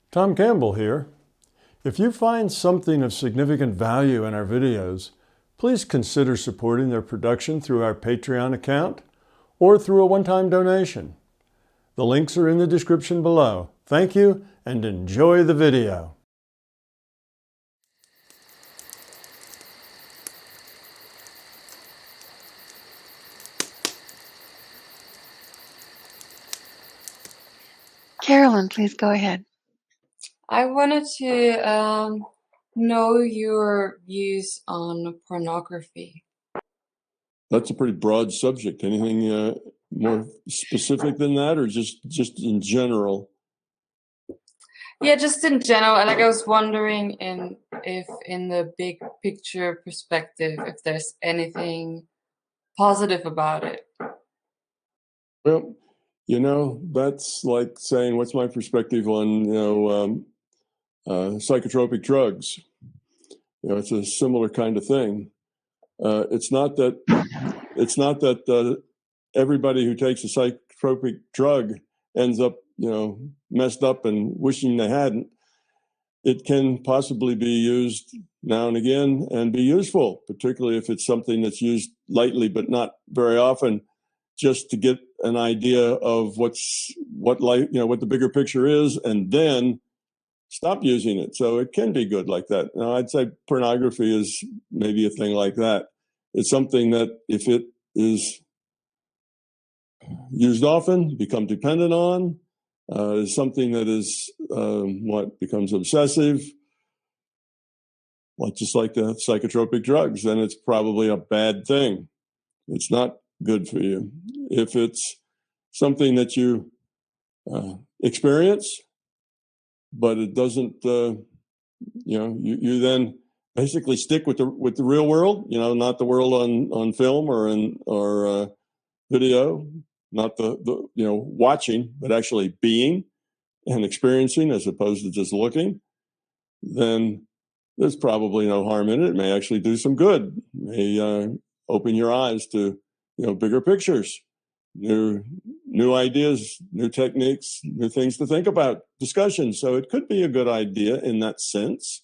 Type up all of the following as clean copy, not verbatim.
Tom Campbell here. If you find something of significant value in our videos, please consider supporting their production through our Patreon account or through a one-time donation. The links are in the description below. Thank you and enjoy the video. Carolyn, please go ahead. I wanted to know your views on pornography. That's a pretty broad subject. Anything more specific than that, or just in general? Yeah, just in general. Like I was wondering if in the big picture perspective, if there's anything positive about it. Well, that's like saying, what's my perspective on, psychotropic drugs? It's a similar kind of thing. It's not that everybody who takes a psychotropic drug ends up, messed up and wishing they hadn't. It can possibly be used now and again and be useful, particularly if it's something that's used lightly, but not very often, just to get an idea of what the bigger picture is, and then stop using it. So it can be good like that. Now, I'd say pornography is maybe a thing like that. It's something that if it is used often, become dependent on, is something that is becomes obsessive, just like the psychotropic drugs, then it's probably a bad thing. It's not good for you. If it's something that you experience, but it doesn't, you then basically stick with the real world, not the world on film or video, not the watching, but actually being and experiencing as opposed to just looking, then there's probably no harm in it. It may actually do some good. It may open your eyes to bigger pictures, new ideas, new techniques, new things to think about, discussions. So it could be a good idea in that sense.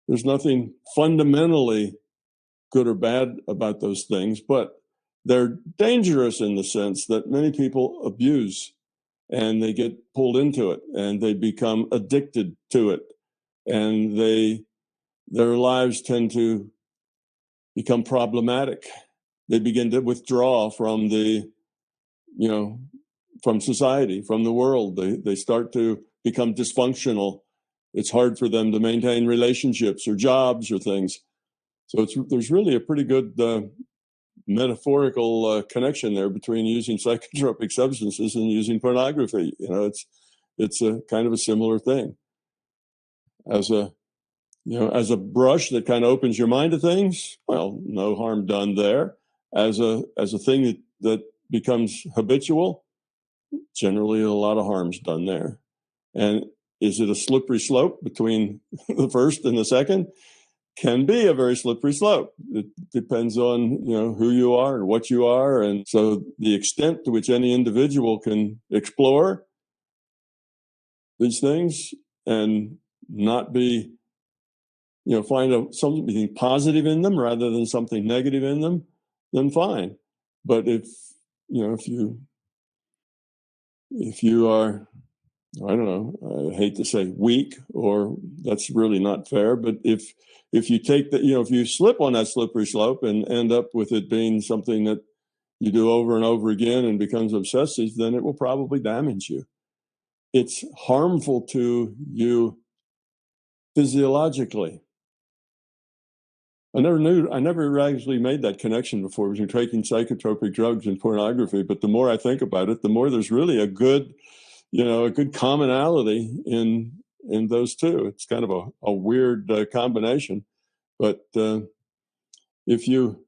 There's nothing fundamentally good or bad about those things, but they're dangerous in the sense that many people abuse and they get pulled into it and they become addicted to it, and their lives tend to become problematic. They begin to withdraw from from society, from the world. They start to become dysfunctional. It's hard for them to maintain relationships or jobs or things. So there's really a pretty good metaphorical connection there between using psychotropic substances and using pornography. It's a kind of a similar thing. As a brush that kind of opens your mind to things, well, no harm done there. As a thing that becomes habitual, generally a lot of harm's done there. And is it a slippery slope between the first and the second? Can be a very slippery slope. It depends on who you are and what you are, and so the extent to which any individual can explore these things and not be find something positive in them rather than something negative in them, then fine. But if you are, I don't know, I hate to say weak, or that's really not fair, but if you take that, if you slip on that slippery slope and end up with it being something that you do over and over again and becomes obsessive, then it will probably damage you. It's harmful to you physiologically. I never actually made that connection before between taking psychotropic drugs and pornography, but the more I think about it, the more there's really a good commonality in those two. It's kind of a weird combination, but if you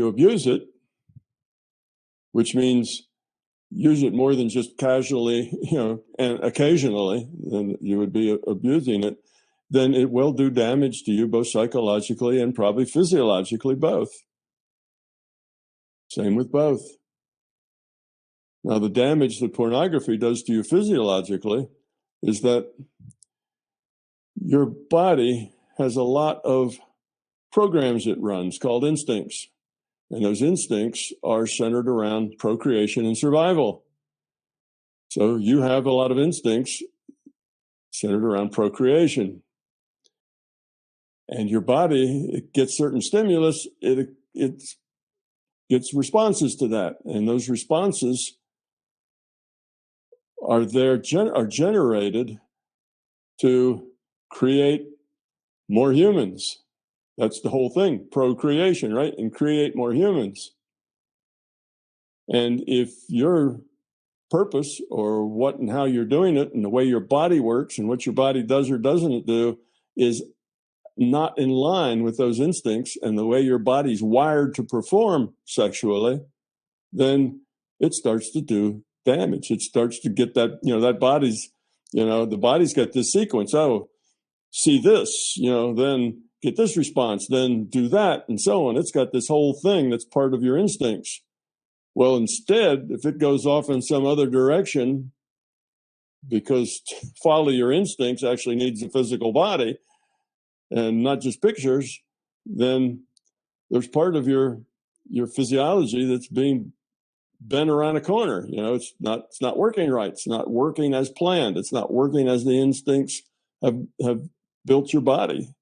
abuse it, which means use it more than just casually, and occasionally, then you would be abusing it, then it will do damage to you both psychologically and probably physiologically both. Same with both. Now, the damage that pornography does to you physiologically is that your body has a lot of programs it runs called instincts. And those instincts are centered around procreation and survival. So you have a lot of instincts centered around procreation. And your body, it gets certain stimulus, it gets responses to that. And those responses are generated to create more humans. That's the whole thing, procreation, right? And create more humans. And if your purpose or what and how you're doing it and the way your body works and what your body does or doesn't do is not in line with those instincts and the way your body's wired to perform sexually, then it starts to do damage. It starts to get that, that body's, the body's got this sequence. Oh, see this, then get this response, then do that, and so on. It's got this whole thing that's part of your instincts. Well, instead, if it goes off in some other direction, because to follow your instincts actually needs a physical body and not just pictures, then there's part of your physiology that's being bent around a corner. It's not working right. It's not working as planned. It's not working as the instincts have built your body.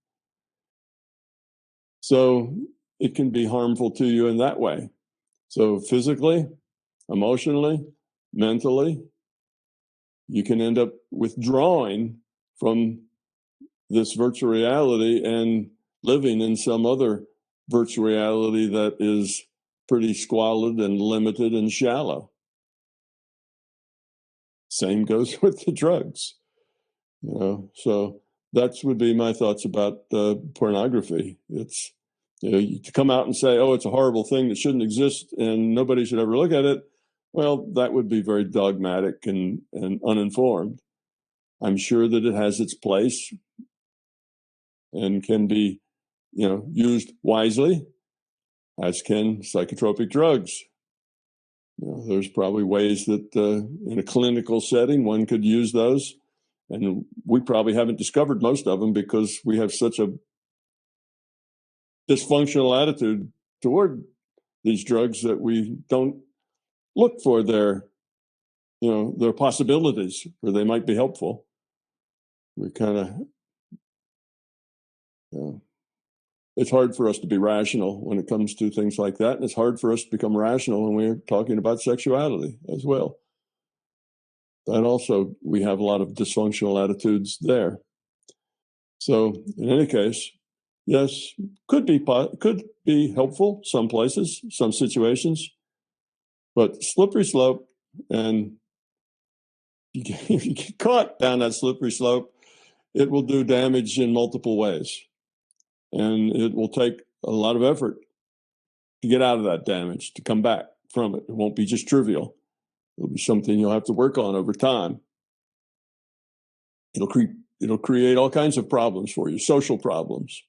So it can be harmful to you in that way. So physically, emotionally, mentally, you can end up withdrawing from this virtual reality and living in some other virtual reality that is pretty squalid and limited and shallow. Same goes with the drugs, So that would be my thoughts about pornography. It's to come out and say, "Oh, it's a horrible thing that shouldn't exist and nobody should ever look at it." Well, that would be very dogmatic and uninformed. I'm sure that it has its place and can be, used wisely, as can psychotropic drugs. There's probably ways that in a clinical setting, one could use those. And we probably haven't discovered most of them because we have such a dysfunctional attitude toward these drugs that we don't look for their possibilities where they might be helpful. We kind of, it's hard for us to be rational when it comes to things like that. And it's hard for us to become rational when we're talking about sexuality as well. And also, we have a lot of dysfunctional attitudes there. So in any case, yes, could be helpful some places, some situations, but slippery slope, and if you get caught down that slippery slope, it will do damage in multiple ways. And it will take a lot of effort to get out of that damage, to come back from it. It won't be just trivial. It'll be something you'll have to work on over time. It'll create all kinds of problems for you, social problems,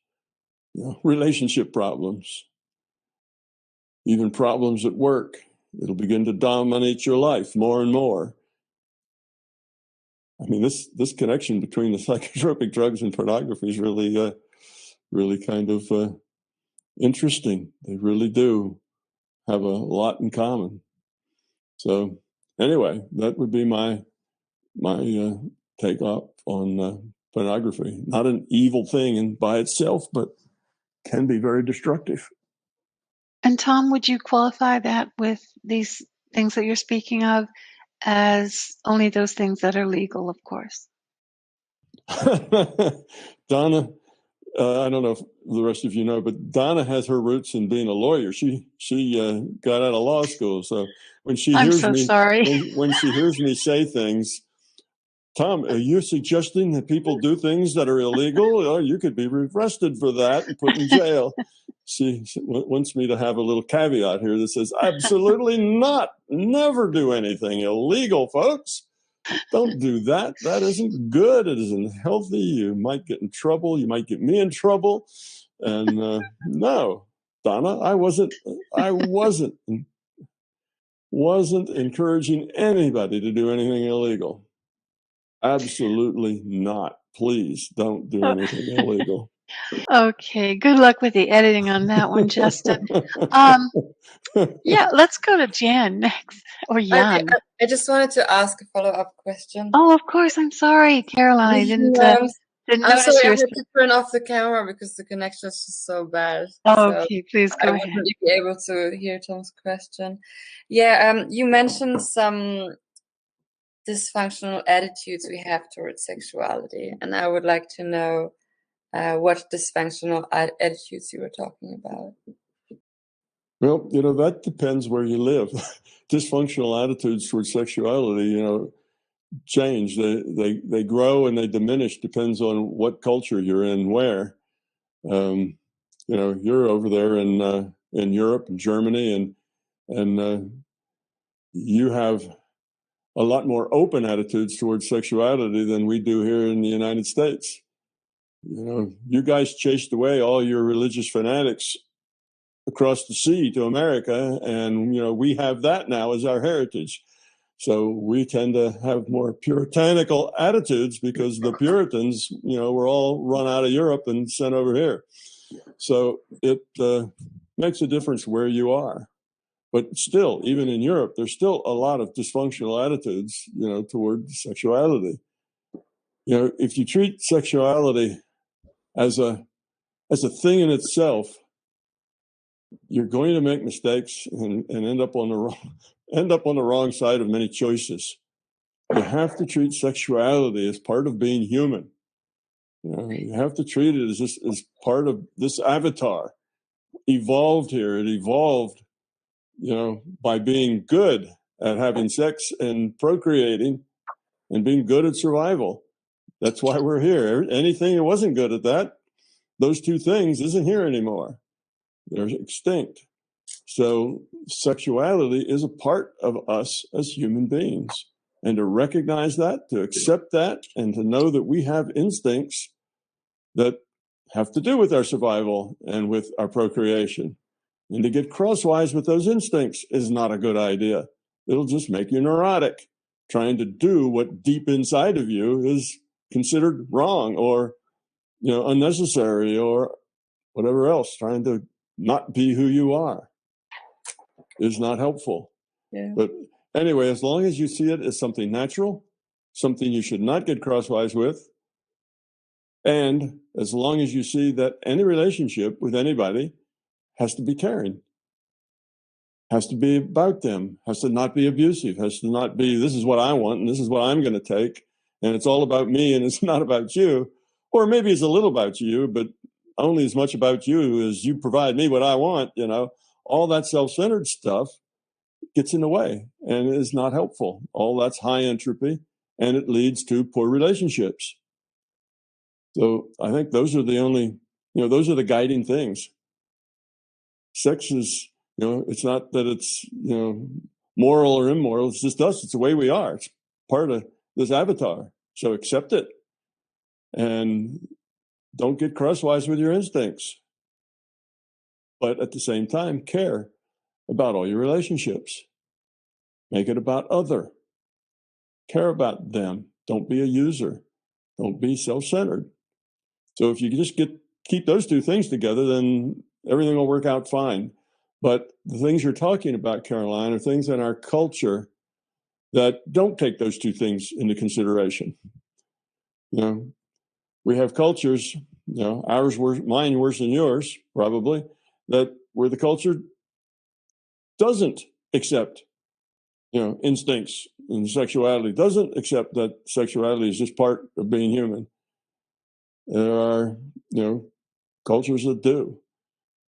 relationship problems, even problems at work. It'll begin to dominate your life more and more. I mean, this connection between the psychotropic drugs and pornography is really kind of interesting. They really do have a lot in common. So anyway, that would be my take up on pornography. Not an evil thing by itself, but can be very destructive. And Tom, would you qualify that with these things that you're speaking of as only those things that are legal, of course? Donna, I don't know if the rest of you know, but Donna has her roots in being a lawyer. She got out of law school, so when she hears me, when she hears me say things, Tom, are you suggesting that people do things that are illegal? Oh, you could be arrested for that and put in jail. She wants me to have a little caveat here that says, absolutely not. Never do anything illegal, folks. Don't do that. That isn't good. It isn't healthy. You might get in trouble. You might get me in trouble. And no, Donna, I wasn't encouraging anybody to do anything illegal. Absolutely not. Please don't do anything illegal. Okay, good luck with the editing on that one, Justin. Um, yeah, let's go to Jan next, or Okay, Jan. I just wanted to ask a follow-up question. Oh, of course. I'm sorry, Caroline. I didn't I'm notice sorry, you I were. had to turn off the camera because the connection is just so bad. Okay, please I go ahead. wouldn't be able to hear Tom's question. Yeah, you mentioned some dysfunctional attitudes we have towards sexuality, and I would like to know what dysfunctional attitudes you were talking about. Well, that depends where you live. Dysfunctional attitudes towards sexuality, change. They grow and they diminish, depends on what culture you're in, where. You're over there in Europe and Germany, and you have a lot more open attitudes towards sexuality than we do here in the United States. You guys chased away all your religious fanatics across the sea to America, and we have that now as our heritage. So we tend to have more puritanical attitudes because the Puritans, were all run out of Europe and sent over here. So it makes a difference where you are. But still, even in Europe, there's still a lot of dysfunctional attitudes, toward sexuality. If you treat sexuality as a thing in itself, you're going to make mistakes and end up on the wrong side of many choices. You have to treat sexuality as part of being human. You have to treat it as part of this avatar. Evolved here. It evolved, by being good at having sex and procreating and being good at survival. That's why we're here. Anything that wasn't good at that, those two things isn't here anymore. They're extinct. So sexuality is a part of us as human beings. And to recognize that, to accept that, and to know that we have instincts that have to do with our survival and with our procreation. And to get crosswise with those instincts is not a good idea. It'll just make you neurotic, trying to do what deep inside of you is considered wrong or, unnecessary or whatever else. Trying to not be who you are is not helpful. Yeah. But anyway, as long as you see it as something natural, something you should not get crosswise with, and as long as you see that any relationship with anybody has to be caring, has to be about them, has to not be abusive, has to not be, this is what I want and this is what I'm going to take, and it's all about me and it's not about you. Or maybe it's a little about you, but only as much about you as you provide me what I want. All that self-centered stuff gets in the way and is not helpful. All that's high entropy, and it leads to poor relationships. So I think those are the only, those are the guiding things. Sex is, it's not that it's, moral or immoral. It's just us. It's the way we are. It's part of this avatar. So accept it and don't get crosswise with your instincts. But at the same time, care about all your relationships. Make it about other. Care about them. Don't be a user. Don't be self-centered. So if you just keep those two things together, then everything will work out fine. But the things you're talking about, Caroline, are things in our culture that don't take those two things into consideration. We have cultures, ours worse, mine worse than yours, probably, that where the culture doesn't accept, instincts and sexuality, doesn't accept that sexuality is just part of being human. There are, cultures that do.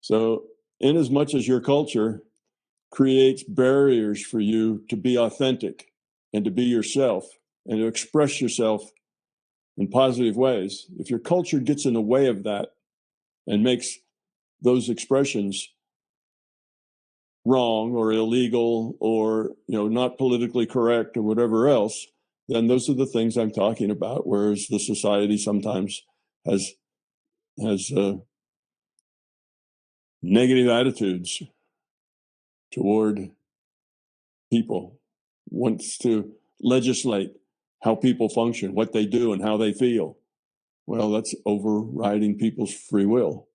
So, in as much as your culture creates barriers for you to be authentic and to be yourself and to express yourself in positive ways, if your culture gets in the way of that and makes those expressions wrong or illegal or not politically correct or whatever else, then those are the things I'm talking about. Whereas the society sometimes has negative attitudes toward people, wants to legislate how people function, what they do, and how they feel. Well, that's overriding people's free will.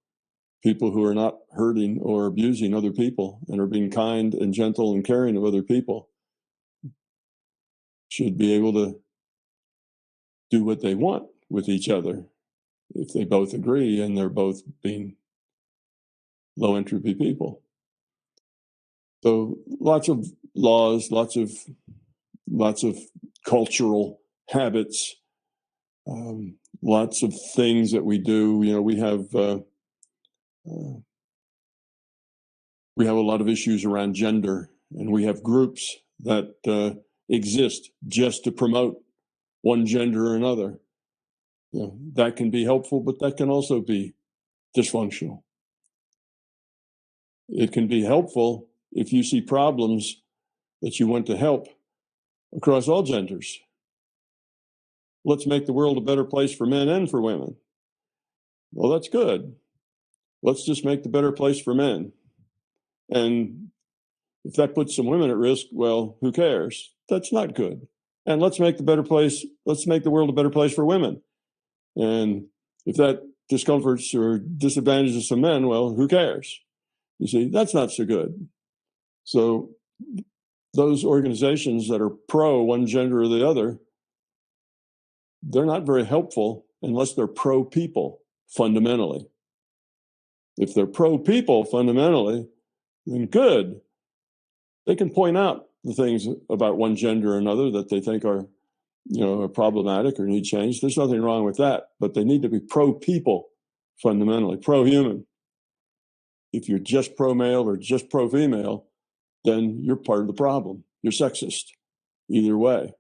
People who are not hurting or abusing other people and are being kind and gentle and caring of other people should be able to do what they want with each other if they both agree and they're both being low entropy people. So lots of laws, lots of cultural habits, lots of things that we do. You know, we have a lot of issues around gender, and we have groups that exist just to promote one gender or another. You know, that can be helpful, but that can also be dysfunctional. It can be helpful if you see problems that you want to help across all genders. Let's make the world a better place for men and for women. Well, that's good. Let's just make the better place for men. And if that puts some women at risk, well, who cares? That's not good. And let's make the world a better place for women. And if that discomforts or disadvantages some men, well, who cares? You see, that's not so good. So those organizations that are pro one gender or the other, they're not very helpful unless they're pro people fundamentally. If they're pro people fundamentally, then good. They can point out the things about one gender or another that they think are problematic or need change. There's nothing wrong with that, but they need to be pro people fundamentally, pro human. If you're just pro male or just pro female, then you're part of the problem. You're sexist either way.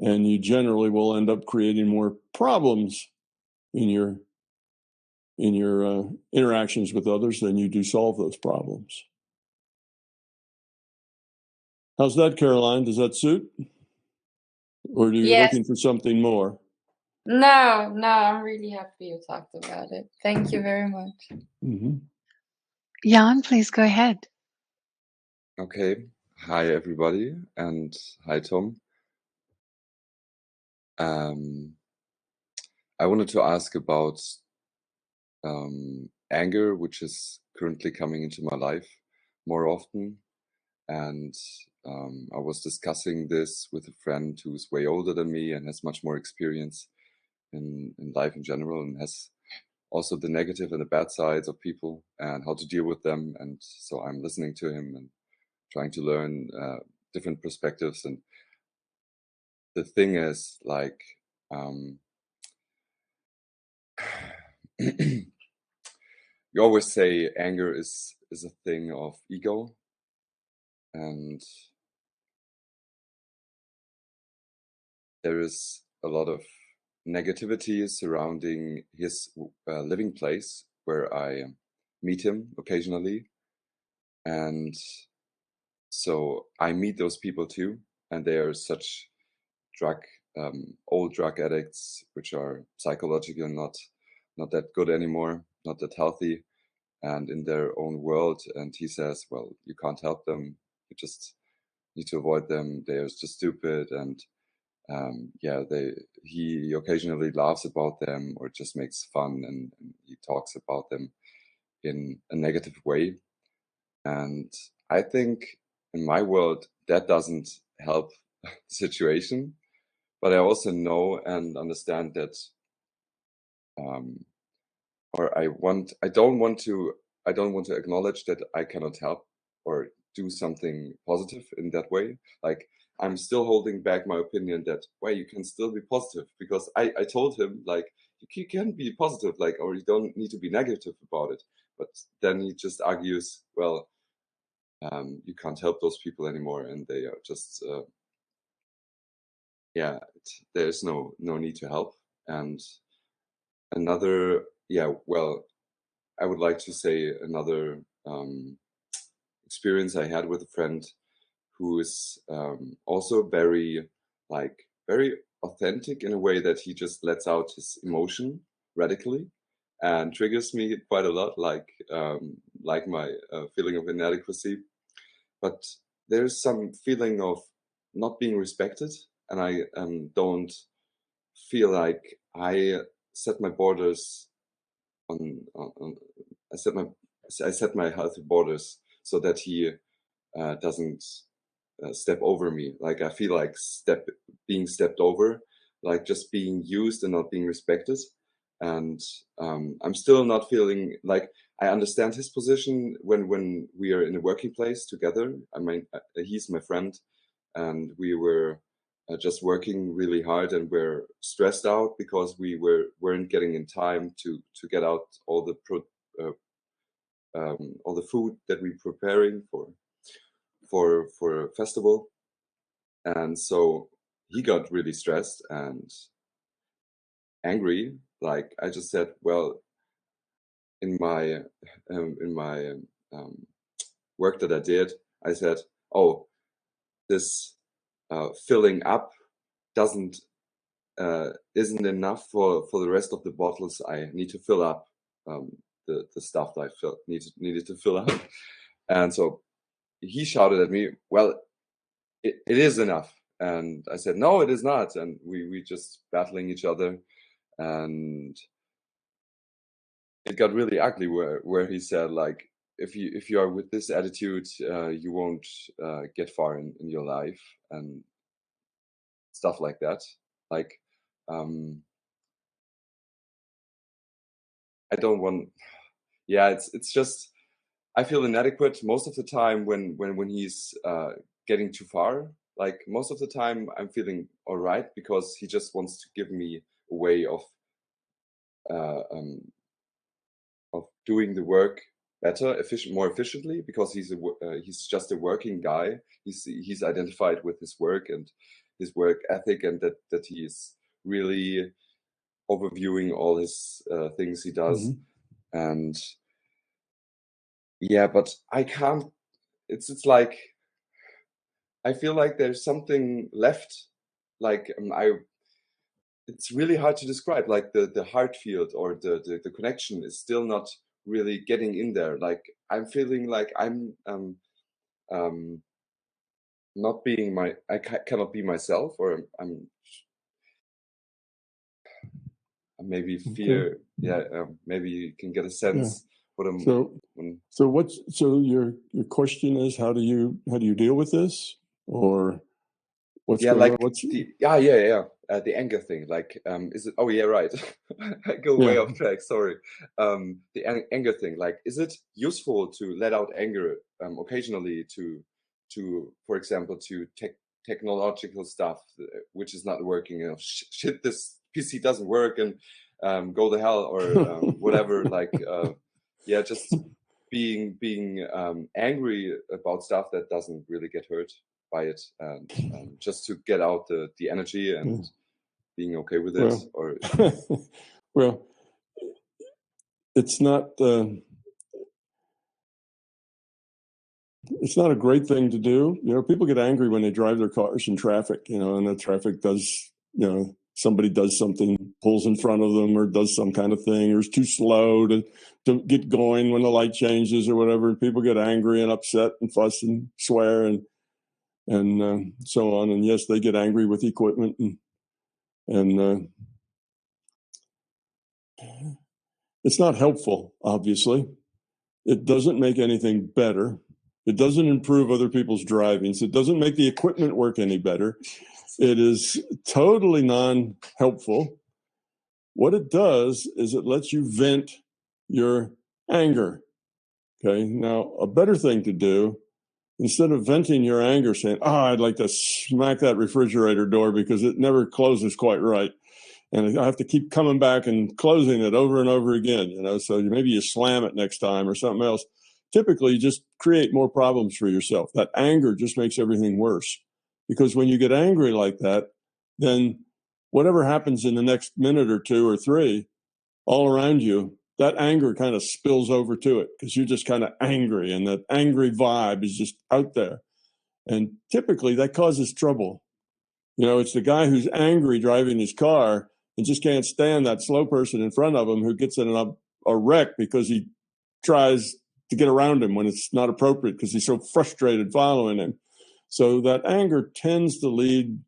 And you generally will end up creating more problems in your interactions with others than you do solve those problems. How's that, Caroline? Does that suit? Or are you Yes. looking for something more? No, I'm really happy you talked about it. Thank you very much. Mm-hmm. Jan, please go ahead. Okay. Hi, everybody, and hi, Tom. I wanted to ask about anger, which is currently coming into my life more often. And I was discussing this with a friend who's way older than me and has much more experience in life in general, and has also the negative and the bad sides of people and how to deal with them. And so I'm listening to him and trying to learn different perspectives. And the thing is, like, you always say anger is a thing of ego, and there is a lot of negativity surrounding his living place where I meet him occasionally. And so I meet those people too, and they are such old drug addicts, which are psychologically not that good anymore, not that healthy, and in their own world. And he says, well, you can't help them, you just need to avoid them, they're just stupid. And he occasionally laughs about them or just makes fun, and he talks about them in a negative way. And I think in my world that doesn't help the situation. But I also know and understand that, I don't want to acknowledge that I cannot help or do something positive in that way. Like, I'm still holding back my opinion that, well, you can still be positive, because I told him, like, you can be positive, like, or you don't need to be negative about it. But then he just argues, well, you can't help those people anymore, and they are just, there's no need to help. And another, I would like to say another experience I had with a friend who is also very authentic in a way that he just lets out his emotion radically and triggers me quite a lot, like my feeling of inadequacy. But there's some feeling of not being respected and I don't feel like I set my borders on I set my healthy borders so that he doesn't step over me. Like I feel like being stepped over, like just being used and not being respected. And I'm still not feeling like I understand his position when we are in a working place together. I mean, he's my friend, and we were just working really hard, and we're stressed out because we weren't getting in time to get out all the food that we're preparing for a festival. And so he got really stressed and angry. Like I just said, well, in my work that I did, I said, oh, this filling up isn't enough for the rest of the bottles. I need to fill up the stuff that I needed to fill up. And so he shouted at me, well, it is enough. And I said, no, it is not. And we just battling each other. And it got really ugly where he said, like, if you are with this attitude, you won't get far in your life, and stuff like that. Like, I don't want, yeah, it's just, I feel inadequate most of the time when he's getting too far. Like most of the time I'm feeling all right because he just wants to give me a way of doing the work better, more efficiently, because he's just a working guy. He's identified with his work and his work ethic, and that he is really overviewing all his things he does. And yeah, but I can't. It's like I feel like there's something left. Like it's really hard to describe. Like the heart field or the connection is still not really getting in there. Like I'm feeling like I'm not being I cannot be myself, or I'm maybe fear. Yeah, maybe you can get a sense what I'm. So your question is, how do you deal with this, or what's going on? The anger thing. Like, is it? Oh yeah, right. I go way off track. Sorry. The anger thing. Like, is it useful to let out anger occasionally to, for example, to technological stuff which is not working? You know, shit, this PC doesn't work, and go to hell, or whatever. Like, just being angry about stuff that doesn't really get hurt by it, and just to get out the energy and being okay with it. Or well, it's not a great thing to do. You know, people get angry when they drive their cars in traffic, you know, and the traffic does, you know, somebody does something, pulls in front of them, or does some kind of thing, or is too slow to get going when the light changes or whatever. And people get angry and upset and fuss and swear and so on. And yes, they get angry with equipment, and it's not helpful, obviously. It doesn't make anything better. It doesn't improve other people's drivings. It doesn't make the equipment work any better. It is totally non-helpful. What it does is it lets you vent your anger. Okay. Now, a better thing to do, instead of venting your anger, saying, I'd like to smack that refrigerator door because it never closes quite right, and I have to keep coming back and closing it over and over again, you know, so maybe you slam it next time or something else. Typically, you just create more problems for yourself. That anger just makes everything worse, because when you get angry like that, then whatever happens in the next minute or two or three all around you, that anger kind of spills over to it, because you're just kind of angry, and that angry vibe is just out there. And typically that causes trouble. You know, it's the guy who's angry driving his car and just can't stand that slow person in front of him who gets in a wreck because he tries to get around him when it's not appropriate because he's so frustrated following him. So that anger tends to lead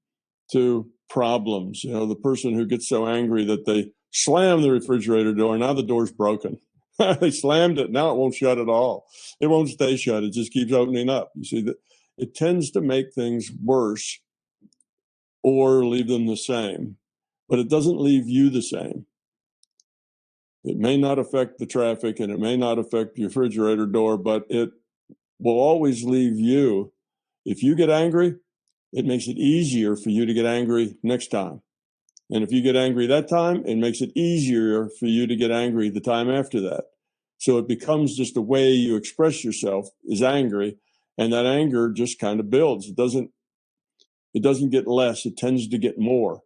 to problems. You know, the person who gets so angry that they slam the refrigerator door, now the door's broken. They slammed it, now it won't shut at all. It won't stay shut, it just keeps opening up. You see, that it tends to make things worse or leave them the same, but it doesn't leave you the same. It may not affect the traffic and it may not affect the refrigerator door, but it will always leave you. If you get angry, it makes it easier for you to get angry next time. And if you get angry that time, it makes it easier for you to get angry the time after that. So it becomes just the way you express yourself is angry, and that anger just kind of builds. It doesn't get less, it tends to get more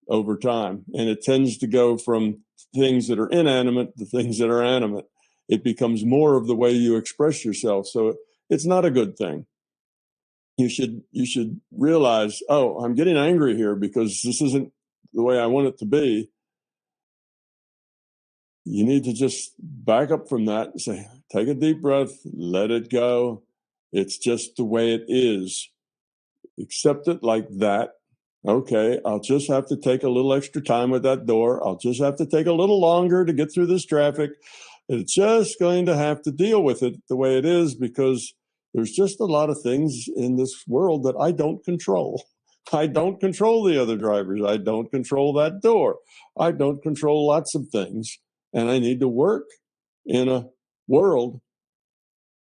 over time. And it tends to go from things that are inanimate to things that are animate. It becomes more of the way you express yourself. So it's not a good thing. You should realize, oh, I'm getting angry here because this isn't the way I want it to be. You need to just back up from that and say, take a deep breath, let it go. It's just the way it is. Accept it like that. Okay, I'll just have to take a little extra time with that door. I'll just have to take a little longer to get through this traffic. It's just going to have to deal with it the way it is because there's just a lot of things in this world that I don't control. I don't control the other drivers. I don't control that door. I don't control lots of things. And I need to work in a world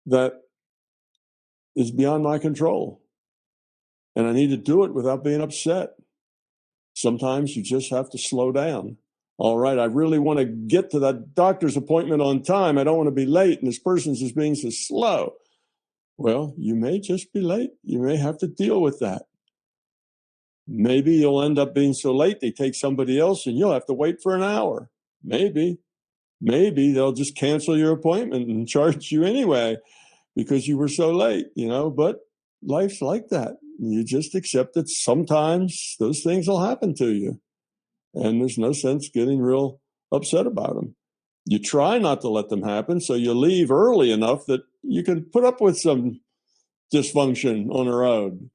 that is beyond my control. And I need to do it without being upset. Sometimes you just have to slow down. All right, I really want to get to that doctor's appointment on time. I don't want to be late, and this person's just being so slow. Well, you may just be late. You may have to deal with that. Maybe you'll end up being so late they take somebody else and you'll have to wait for an hour. Maybe they'll just cancel your appointment and charge you anyway because you were so late, but life's like that. You just accept that sometimes those things will happen to you and there's no sense getting real upset about them. You try not to let them happen, so you leave early enough that you can put up with some dysfunction on the road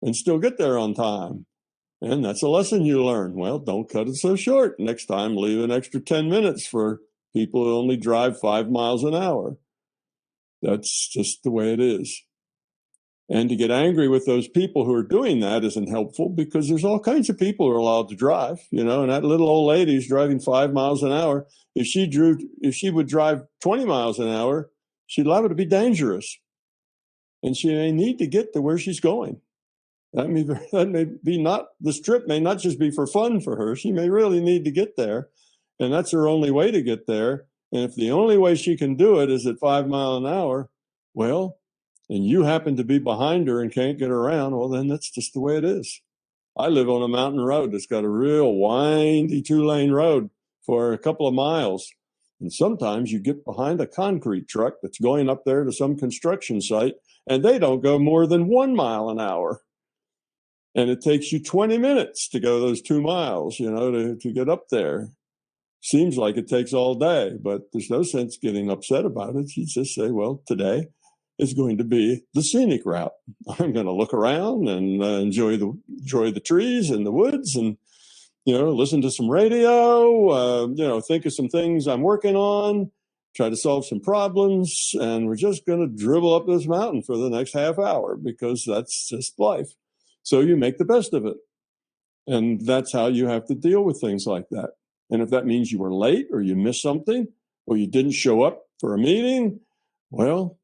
and still get there on time. And that's a lesson you learn. Well, don't cut it so short. Next time, leave an extra 10 minutes for people who only drive 5 miles an hour. That's just the way it is. And to get angry with those people who are doing that isn't helpful because there's all kinds of people who are allowed to drive, and that little old lady's driving 5 miles an hour. If she would drive 20 miles an hour, she'd allow it to be dangerous. And she may need to get to where she's going. That may be not, this trip may not just be for fun for her. She may really need to get there. And that's her only way to get there. And if the only way she can do it is at 5 miles an hour, well, and you happen to be behind her and can't get around, well, then that's just the way it is. I live on a mountain road that's got a real windy 2-lane road for a couple of miles. And sometimes you get behind a concrete truck that's going up there to some construction site, and they don't go more than 1 mile an hour. And it takes you 20 minutes to go those 2 miles, to get up there. Seems like it takes all day, but there's no sense getting upset about it. You just say, well, today is going to be the scenic route. I'm going to look around and enjoy the trees and the woods and, listen to some radio, think of some things I'm working on, try to solve some problems. And we're just going to dribble up this mountain for the next half hour because that's just life. So you make the best of it. And that's how you have to deal with things like that. And if that means you were late or you missed something or you didn't show up for a meeting, well,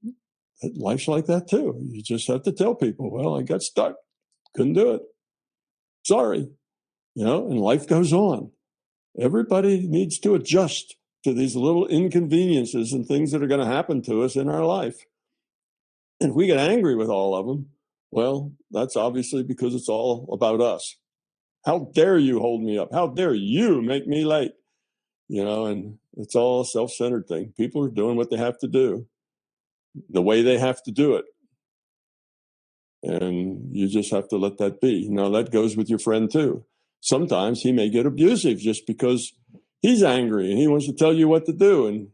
life's like that too. You just have to tell people, well, I got stuck. Couldn't do it. Sorry. And life goes on. Everybody needs to adjust to these little inconveniences and things that are going to happen to us in our life. And if we get angry with all of them, well, that's obviously because it's all about us. How dare you hold me up? How dare you make me late? And it's all a self-centered thing. People are doing what they have to do, the way they have to do it. And you just have to let that be. That goes with your friend too. Sometimes he may get abusive just because he's angry and he wants to tell you what to do. And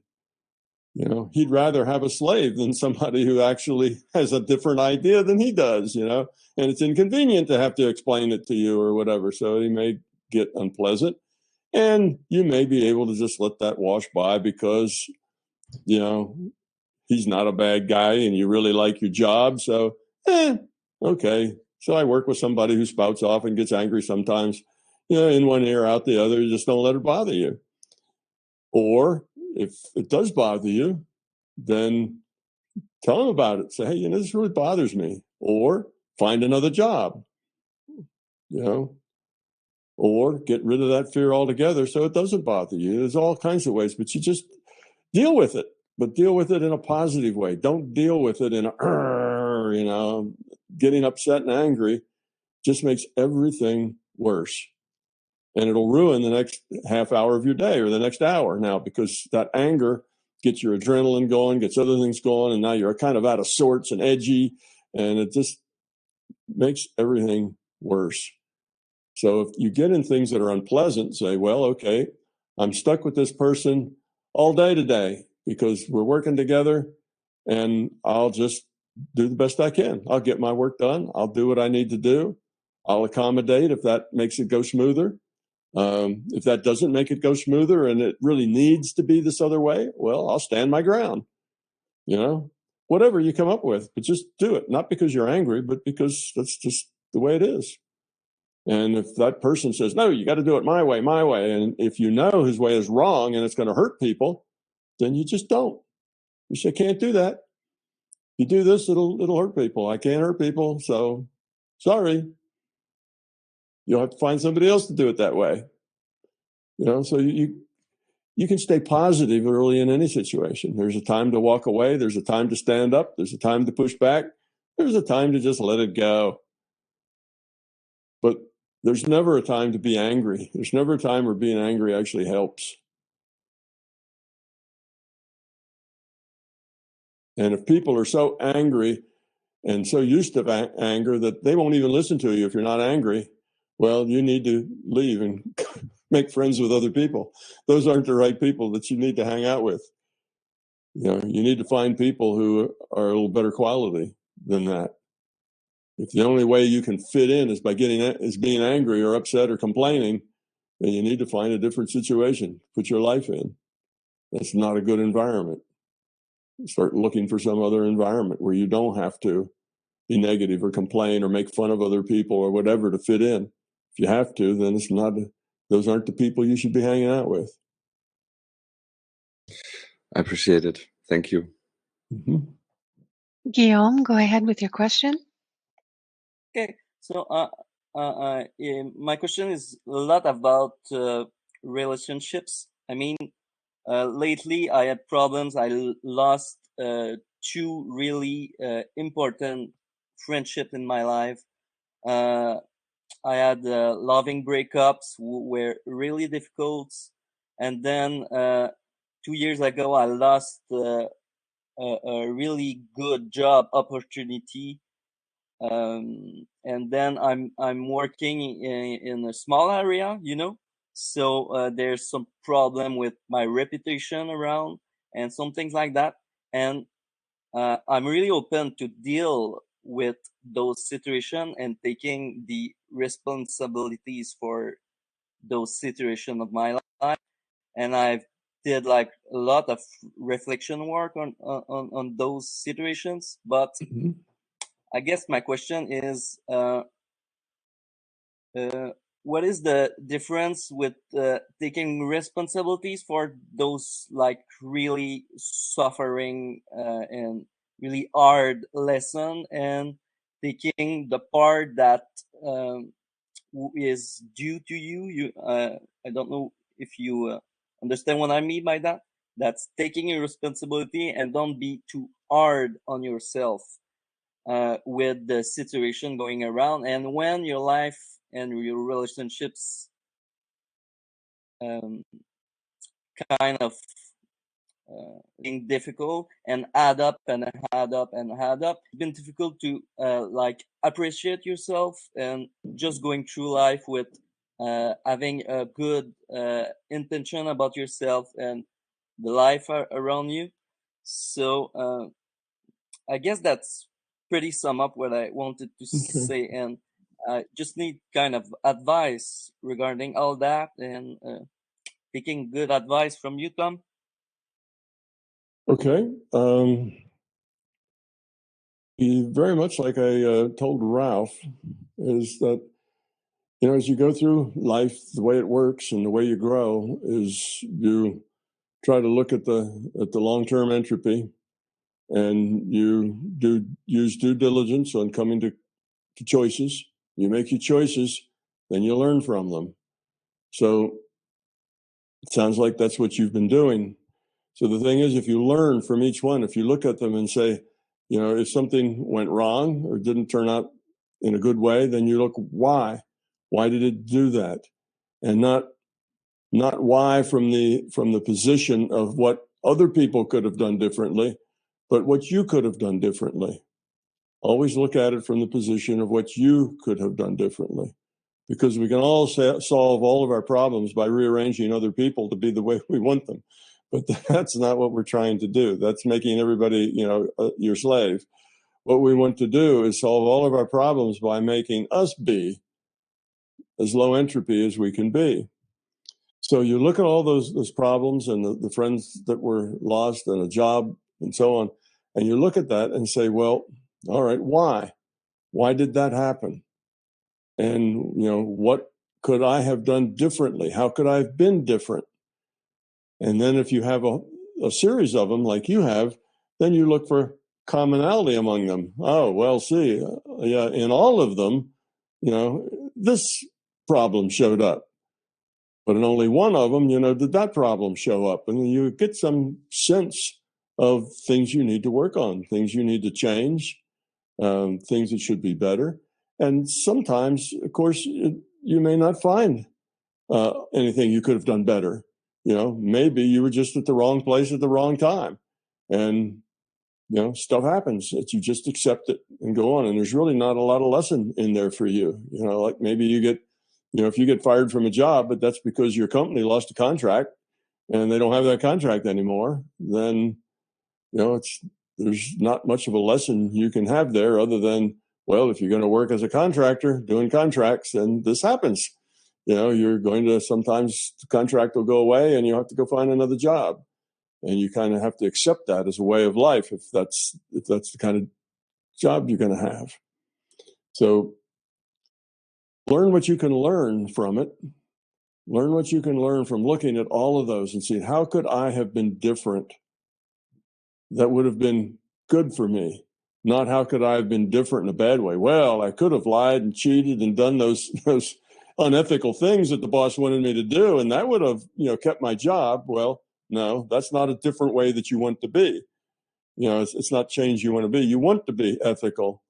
You know, he'd rather have a slave than somebody who actually has a different idea than he does, you know, and it's inconvenient to have to explain it to you or whatever. So he may get unpleasant, and you may be able to just let that wash by because, you know, he's not a bad guy and you really like your job. So, okay. So I work with somebody who spouts off and gets angry sometimes, you know, in one ear, out the other. You just don't let it bother you. Or if it does bother you, then tell them about it. Say, hey, you know, this really bothers me. Or find another job, you know, or get rid of that fear altogether so it doesn't bother you. There's all kinds of ways, but you just deal with it, but deal with it in a positive way. Don't deal with it in a, you know, getting upset and angry just makes everything worse. And it'll ruin the next half hour of your day or the next hour now, because that anger gets your adrenaline going, gets other things going, and now you're kind of out of sorts and edgy, and it just makes everything worse. So if you get in things that are unpleasant, say, well, okay, I'm stuck with this person all day today because we're working together, and I'll just do the best I can. I'll get my work done. I'll do what I need to do. I'll accommodate if that makes it go smoother. If that doesn't make it go smoother and it really needs to be this other way, well, I'll stand my ground, you know, whatever you come up with, but just do it. Not because you're angry, but because that's just the way it is. And if that person says, no, you got to do it my way, and if you know his way is wrong and it's going to hurt people, then you just don't. You say, can't do that. You do this, it'll hurt people. I can't hurt people, so sorry. You'll have to find somebody else to do it that way. You know, so you can stay positive early in any situation. There's a time to walk away. There's a time to stand up. There's a time to push back. There's a time to just let it go. But there's never a time to be angry. There's never a time where being angry actually helps. And if people are so angry and so used to anger that they won't even listen to you if you're not angry, well, you need to leave and make friends with other people. Those aren't the right people that you need to hang out with. You know, you need to find people who are a little better quality than that. If the only way you can fit in is by being angry or upset or complaining, then you need to find a different situation, put your life in. That's not a good environment. Start looking for some other environment where you don't have to be negative or complain or make fun of other people or whatever to fit in. If you have to, then those aren't the people you should be hanging out with. I appreciate it. Thank you. Mm-hmm. Guillaume, go ahead with your question. Okay, so my question is a lot about relationships. I mean, lately I had problems. I lost two really important friendships in my life. I had loving breakups were really difficult, and then 2 years ago I lost a really good job opportunity. And then I'm working in a small area, you know, so there's some problem with my reputation around and some things like that. And I'm really open to deal with those situations and taking the responsibilities for those situations of my life. And I've did like a lot of reflection work on those situations, but Mm-hmm. I guess my question is, what is the difference with taking responsibilities for those like really suffering and really hard lesson, and taking the part that is due to you? I don't know if you understand what I mean by that. That's taking your responsibility and don't be too hard on yourself with the situation going around, and when your life and your relationships kind of being difficult and add up and add up and add up, it's been difficult to like appreciate yourself and just going through life with having a good intention about yourself and the life around you. So I guess that's pretty sum up what I wanted to say, and I just need kind of advice regarding all that, and taking good advice from you, Tom. Okay. Very much like I told Ralph, is that, you know, as you go through life, the way it works and the way you grow is you try to look at the long-term entropy, and you use due diligence on coming to choices. You make your choices, then you learn from them. So it sounds like that's what you've been doing. So the thing is, if you learn from each one, if you look at them and say, you know, if something went wrong or didn't turn out in a good way, then you look, why? Why did it do that? And not why from the position of what other people could have done differently, but what you could have done differently. Always look at it from the position of what you could have done differently, because we can all solve all of our problems by rearranging other people to be the way we want them. But that's not what we're trying to do. That's making everybody, you know, your slave. What we want to do is solve all of our problems by making us be as low entropy as we can be. So you look at all those problems and the friends that were lost and a job and so on, and you look at that and say, well, all right, why? Why did that happen? And, you know, what could I have done differently? How could I have been different? And then if you have a series of them like you have, then you look for commonality among them. Oh, well, see, yeah, in all of them, you know, this problem showed up. But in only one of them, you know, did that problem show up? And you get some sense of things you need to work on, things you need to change, things that should be better. And sometimes, of course, you may not find anything you could have done better. You know, maybe you were just at the wrong place at the wrong time. And, you know, stuff happens that you just accept it and go on. And there's really not a lot of lesson in there for you. You know, like maybe you get, you know, if you get fired from a job, but that's because your company lost a contract and they don't have that contract anymore, then, you know, there's not much of a lesson you can have there other than, well, if you're going to work as a contractor doing contracts, then this happens. You know, you're going to, sometimes the contract will go away and you have to go find another job. And you kind of have to accept that as a way of life if that's the kind of job you're going to have. So learn what you can learn from it. Learn what you can learn from looking at all of those and see, how could I have been different that would have been good for me? Not how could I have been different in a bad way? Well, I could have lied and cheated and done those unethical things that the boss wanted me to do, and that would have, you know, kept my job. Well, no, that's not a different way that you want to be. You know, it's not change you want to be. You want to be ethical.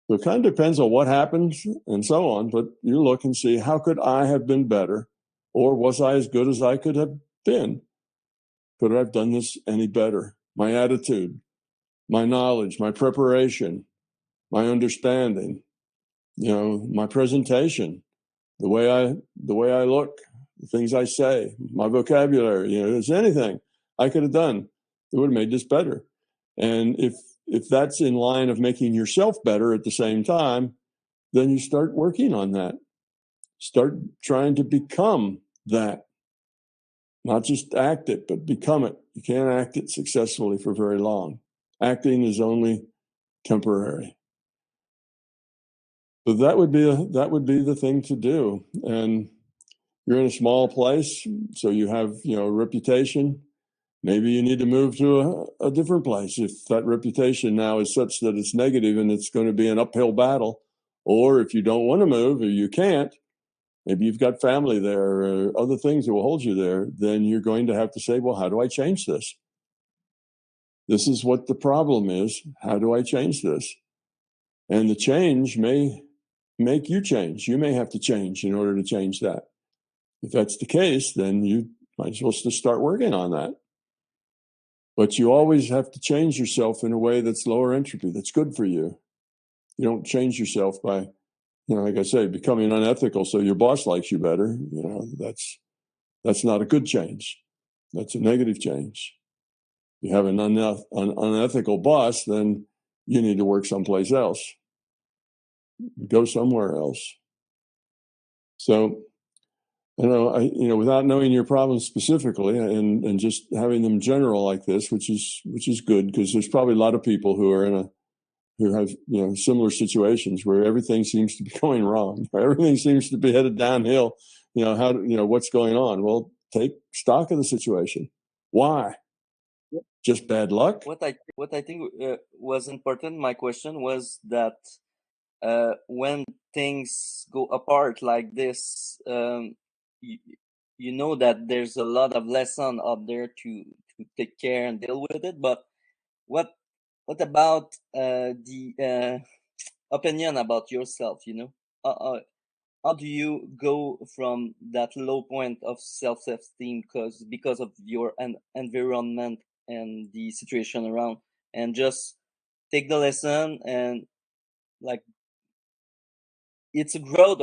So it kind of depends on what happens and so on. But you look and see, how could I have been better? Or was I as good as I could have been? Could I have done this any better? My attitude, my knowledge, my preparation, my understanding, you know, my presentation, the way I look, the things I say, my vocabulary, you know, there's anything I could have done that would have made this better. And if that's in line of making yourself better at the same time, then you start working on that. Start trying to become that. Not just act it, but become it. You can't act it successfully for very long. Acting is only temporary. So that would be the thing to do. And you're in a small place, so you have, you know, a reputation. Maybe you need to move to a different place if that reputation now is such that it's negative and it's going to be an uphill battle. Or if you don't want to move or you can't, maybe you've got family there or other things that will hold you there, then you're going to have to say, well, how do I change this? This is what the problem is. How do I change this? And the change may make you change. You may have to change in order to change that. If that's the case, then you might as well just start working on that. But you always have to change yourself in a way that's lower entropy, that's good for you. You don't change yourself by, you know, like I say, becoming unethical so your boss likes you better. You know, that's not a good change. That's a negative change. You have an unethical boss, then you need to work someplace else. Go somewhere else. So, without knowing your problems specifically and just having them general like this, which is good, because there's probably a lot of people who have similar situations where everything seems to be going wrong. Everything seems to be headed downhill. What's going on? Well, take stock of the situation. Why? Just bad luck? What I think was important, my question was that when things go apart like this, you know that there's a lot of lesson out there to take care and deal with it. But what about the opinion about yourself? How do you go from that low point of self-esteem because of your environment and the situation around, and just take the lesson and like it's a growth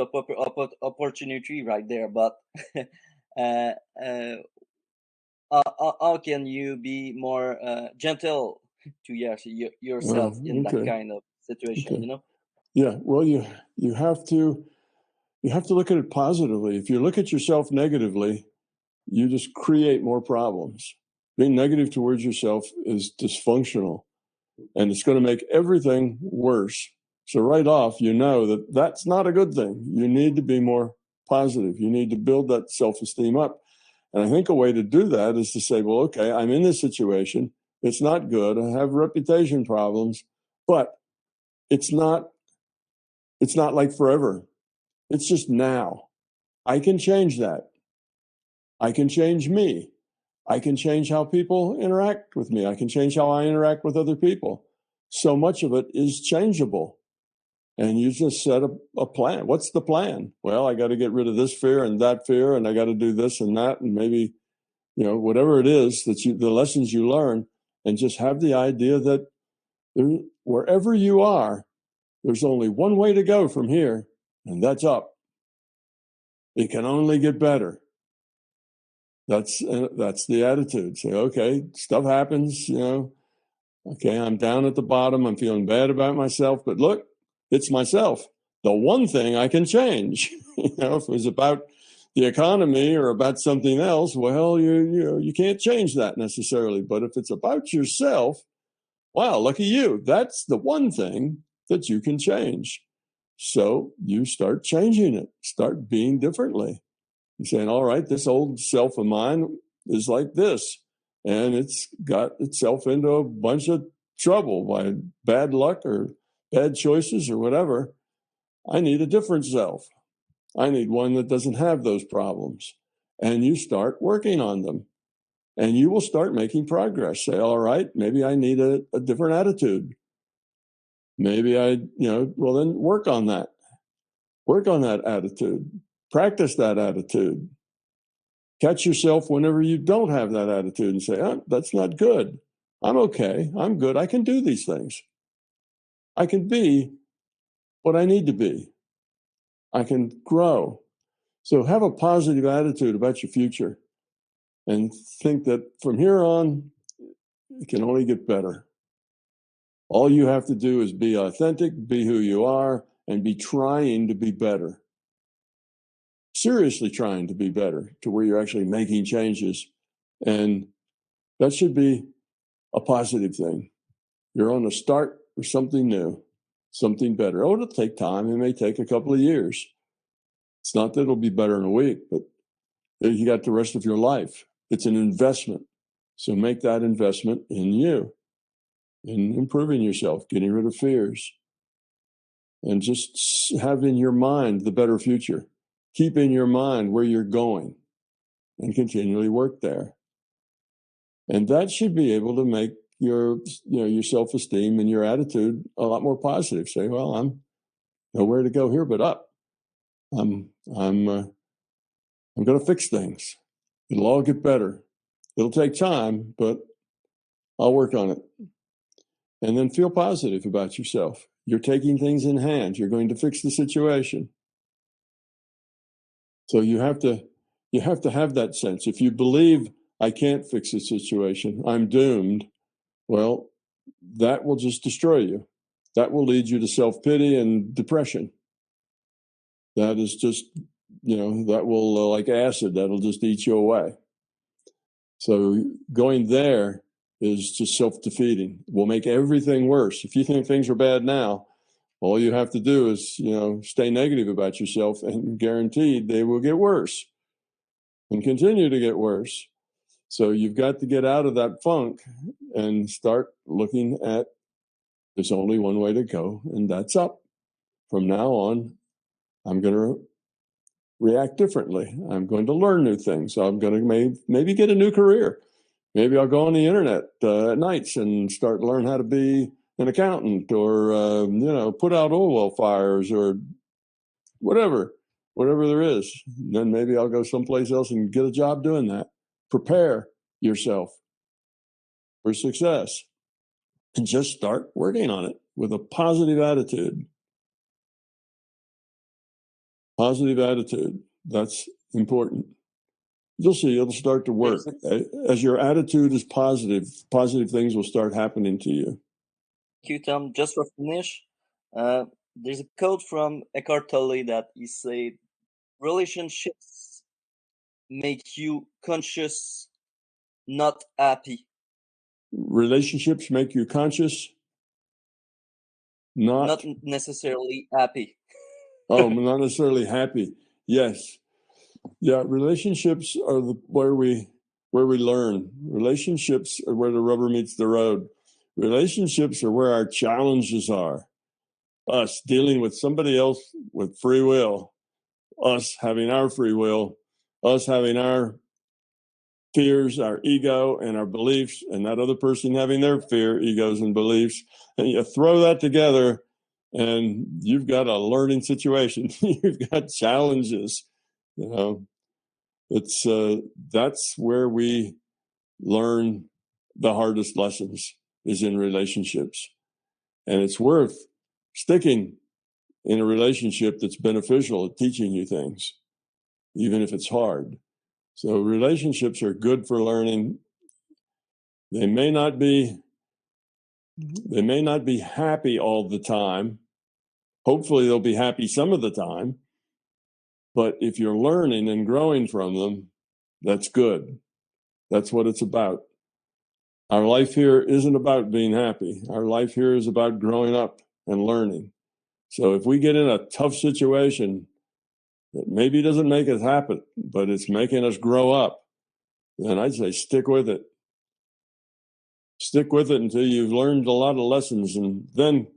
opportunity right there, but uh, uh, how can you be more gentle to yourself in that kind of situation? Yeah, well, you have to look at it positively. If you look at yourself negatively, you just create more problems. Being negative towards yourself is dysfunctional, and it's going to make everything worse. So right off, you know that that's not a good thing. You need to be more positive. You need to build that self-esteem up. And I think a way to do that is to say, well, okay, I'm in this situation. It's not good. I have reputation problems, but it's not like forever. It's just now. I can change that. I can change me. I can change how people interact with me. I can change how I interact with other people. So much of it is changeable. And you just set a plan. What's the plan? Well, I got to get rid of this fear and that fear, and I got to do this and that, and maybe, whatever it is the lessons you learn, and just have the idea that wherever you are, there's only one way to go from here, and that's up. It can only get better. That's the attitude. Say, okay, stuff happens, okay, I'm down at the bottom. I'm feeling bad about myself, but look, it's myself. The one thing I can change, if it was about the economy or about something else, well, you can't change that necessarily. But if it's about yourself, wow, lucky you. That's the one thing that you can change. So you start changing it, start being differently. You're saying, all right, this old self of mine is like this, and it's got itself into a bunch of trouble by bad luck or bad choices or whatever. I need a different self. I need one that doesn't have those problems. And you start working on them, and you will start making progress. Say, all right, maybe I need a different attitude. Maybe well, then work on that. Work on that attitude. Practice that attitude. Catch yourself whenever you don't have that attitude and say, oh, that's not good. I'm okay. I'm good. I can do these things. I can be what I need to be. I can grow. So have a positive attitude about your future and think that from here on, it can only get better. All you have to do is be authentic, be who you are, and be trying to be better. Seriously trying to be better to where you're actually making changes. And that should be a positive thing. You're on a start for something new, something better. Oh, it'll take time. It may take a couple of years. It's not that it'll be better in a week, but you got the rest of your life. It's an investment. So make that investment in you, in improving yourself, getting rid of fears, and just have in your mind the better future. Keep in your mind where you're going and continually work there. And that should be able to make your self-esteem and your attitude a lot more positive. Say, well, I'm nowhere to go here but up. I'm going to fix things. It'll all get better. It'll take time, but I'll work on it. And then feel positive about yourself. You're taking things in hand. You're going to fix the situation. So you have to have that sense. If you believe I can't fix the situation, I'm doomed, well, that will just destroy you. That will lead you to self-pity and depression. That is just, that will, like acid, that'll just eat you away. So going there is just self-defeating. Will make everything worse. If you think things are bad now, all you have to do is, stay negative about yourself, and guaranteed they will get worse and continue to get worse. So you've got to get out of that funk and start looking at, there's only one way to go, and that's up. From now on, I'm going to react differently. I'm going to learn new things. I'm going to maybe get a new career. Maybe I'll go on the internet at nights and start to learn how to be an accountant, or, put out oil well fires, or whatever there is. Then maybe I'll go someplace else and get a job doing that. Prepare yourself for success and just start working on it with a positive attitude. Positive attitude. That's important. You'll see it'll start to work. As your attitude is positive, positive things will start happening to you. Thank you, Tom. Just for finish, there's a quote from Eckhart Tolle that he said, relationships make you conscious, not happy. Relationships make you conscious, not necessarily happy. Oh, not necessarily happy. Yes. Yeah, relationships are where we learn. Relationships are where the rubber meets the road. Relationships are where our challenges are. Us dealing with somebody else with free will, us having our free will, us having our fears, our ego, and our beliefs, and that other person having their fear, egos, and beliefs. And you throw that together, and you've got a learning situation. You've got challenges. It's that's where we learn the hardest lessons, is in relationships. And it's worth sticking in a relationship that's beneficial at teaching you things, even if it's hard. So relationships are good for learning. They may not be happy all the time. Hopefully they'll be happy some of the time. But if you're learning and growing from them, that's good. That's what it's about. Our life here isn't about being happy. Our life here is about growing up and learning. So if we get in a tough situation that maybe doesn't make us happy, but it's making us grow up, then I'd say stick with it. Stick with it until you've learned a lot of lessons, and then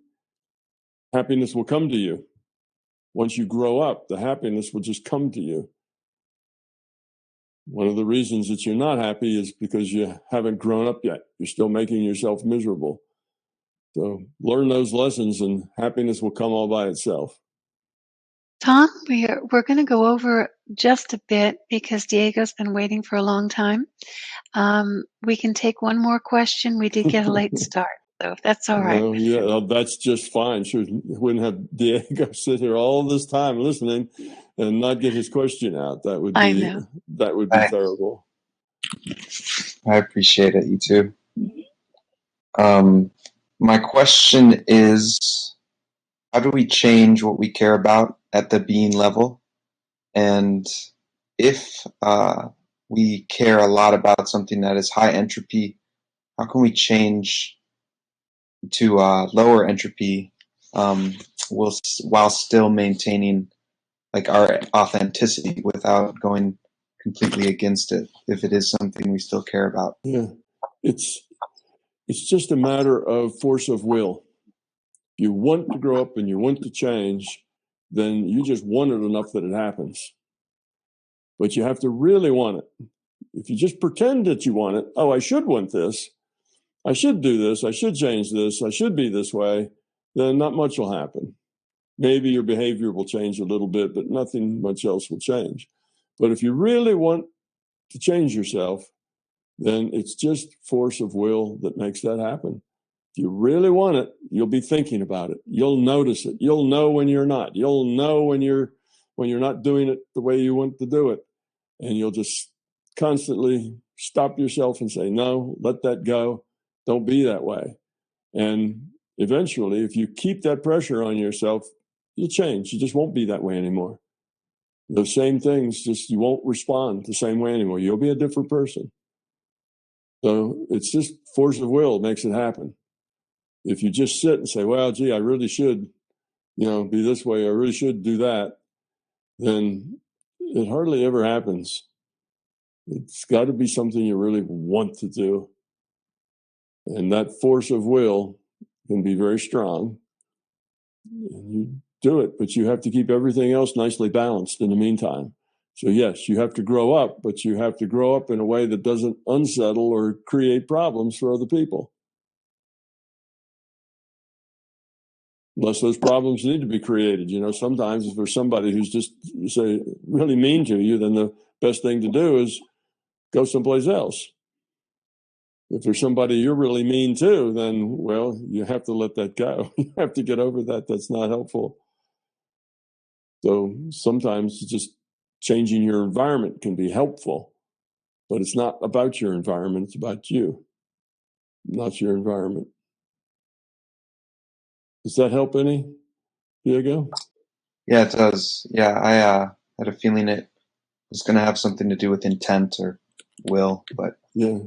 happiness will come to you. Once you grow up, the happiness will just come to you. One of the reasons that you're not happy is because you haven't grown up yet. You're still making yourself miserable. So learn those lessons and happiness will come all by itself. Tom, we're going to go over just a bit because Diego's been waiting for a long time. We can take one more question. We did get a late start, so if that's all right. Yeah, that's just fine. Sure, wouldn't have Diego sit here all this time listening and not get his question out. That would be terrible. I appreciate it, you too. My question is, how do we change what we care about at the being level? And if we care a lot about something that is high entropy, how can we change to lower entropy while still maintaining like our authenticity without going completely against it, if it is something we still care about? Yeah, it's just a matter of force of will. If you want to grow up and you want to change, then you just want it enough that it happens. But you have to really want it. If you just pretend that you want it, oh, I should want this, I should do this, I should change this, I should be this way, then not much will happen. Maybe your behavior will change a little bit, but nothing much else will change. But if you really want to change yourself, then it's just force of will that makes that happen. If you really want it, you'll be thinking about it. You'll notice it. You'll know when you're not. You'll know when you're not doing it the way you want to do it. And you'll just constantly stop yourself and say, no, let that go. Don't be that way. And eventually, if you keep that pressure on yourself, you'll change. You just won't be that way anymore. Those same things, just you won't respond the same way anymore. You'll be a different person. So it's just force of will makes it happen. If you just sit and say, well, gee, I really should, be this way, I really should do that, then it hardly ever happens. It's got to be something you really want to do. And that force of will can be very strong. And you do it, but you have to keep everything else nicely balanced in the meantime. So yes, you have to grow up, but you have to grow up in a way that doesn't unsettle or create problems for other people. Unless those problems need to be created. Sometimes if there's somebody who's just, say, really mean to you, then the best thing to do is go someplace else. If there's somebody you're really mean to, then, well, you have to let that go. You have to get over that. That's not helpful. So sometimes just changing your environment can be helpful, but it's not about your environment. It's about you, not your environment. Does that help any, Diego? Yeah, it does. Yeah, I had a feeling it was going to have something to do with intent or will, but yeah,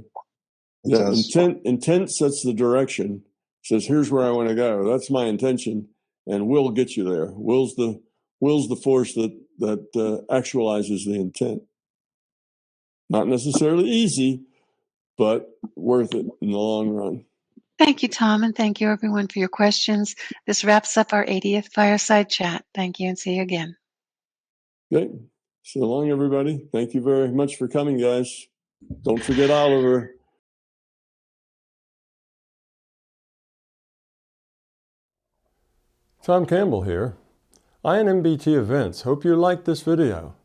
intent sets the direction. Says, here's where I want to go. That's my intention, and will get you there. Will's the force that actualizes the intent. Not necessarily easy, but worth it in the long run. Thank you, Tom, and thank you, everyone, for your questions. This wraps up our 80th Fireside Chat. Thank you, and see you again. Okay. So long, everybody. Thank you very much for coming, guys. Don't forget Oliver. Tom Campbell here. I and MBT Events hope you liked this video.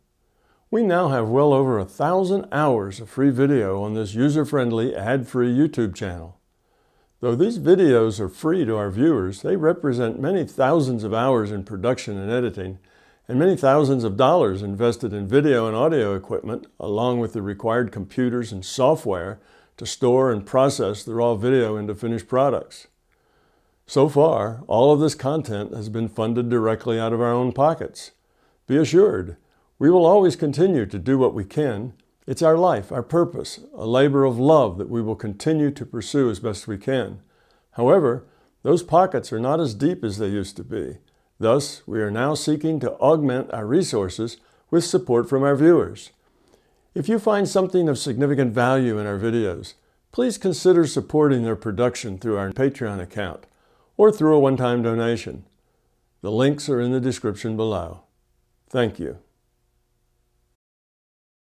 We now have well over 1,000 hours of free video on this user-friendly, ad-free YouTube channel. Though these videos are free to our viewers, they represent many thousands of hours in production and editing, and many thousands of dollars invested in video and audio equipment, along with the required computers and software to store and process the raw video into finished products. So far, all of this content has been funded directly out of our own pockets. Be assured, we will always continue to do what we can. It's our life, our purpose, a labor of love that we will continue to pursue as best we can. However, those pockets are not as deep as they used to be. Thus, we are now seeking to augment our resources with support from our viewers. If you find something of significant value in our videos, please consider supporting their production through our Patreon account or through a one-time donation. The links are in the description below. Thank you.